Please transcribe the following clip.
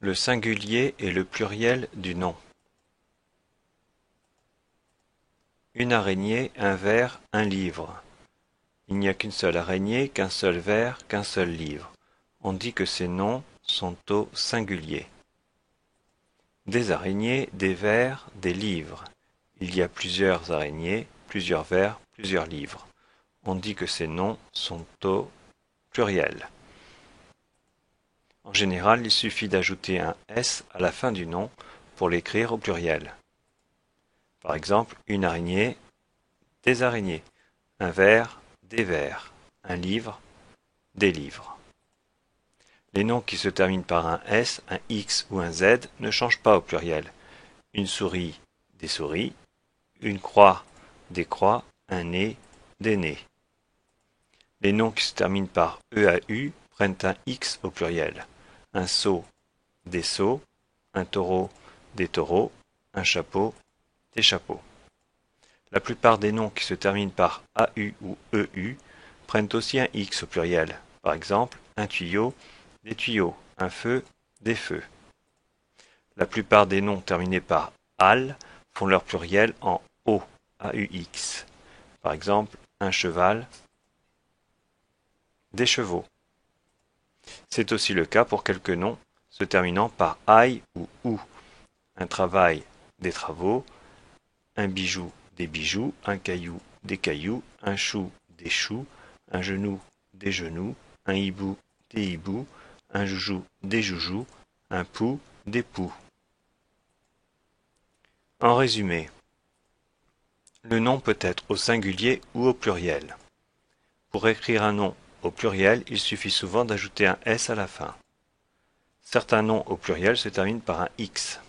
Le singulier et le pluriel du nom. Une araignée, un ver, un livre. Il n'y a qu'une seule araignée, qu'un seul ver, qu'un seul livre. On dit que ces noms sont au singulier. Des araignées, des vers, des livres. Il y a plusieurs araignées, plusieurs vers, plusieurs livres. On dit que ces noms sont au pluriel. En général, il suffit d'ajouter un S à la fin du nom pour l'écrire au pluriel. Par exemple, une araignée, des araignées, un ver, des vers, un livre, des livres. Les noms qui se terminent par un S, un X ou un Z ne changent pas au pluriel. Une souris, des souris, une croix, des croix, un nez, des nez. Les noms qui se terminent par EAU prennent un X au pluriel. Un seau, des seaux, un taureau, des taureaux, un chapeau, des chapeaux. La plupart des noms qui se terminent par AU ou EU prennent aussi un X au pluriel. Par exemple, un tuyau, des tuyaux, un feu, des feux. La plupart des noms terminés par AL font leur pluriel en O, AUX. Par exemple, un cheval, des chevaux. C'est aussi le cas pour quelques noms se terminant par AI ou OU. Un travail, des travaux, un bijou, des bijoux, un caillou, des cailloux, un chou, des choux, un genou, des genoux, un hibou, des hiboux, un joujou, des joujoux, un pou, des poux. En résumé, le nom peut être au singulier ou au pluriel. Pour écrire un nom au pluriel, il suffit souvent d'ajouter un S à la fin. Certains noms au pluriel se terminent par un X.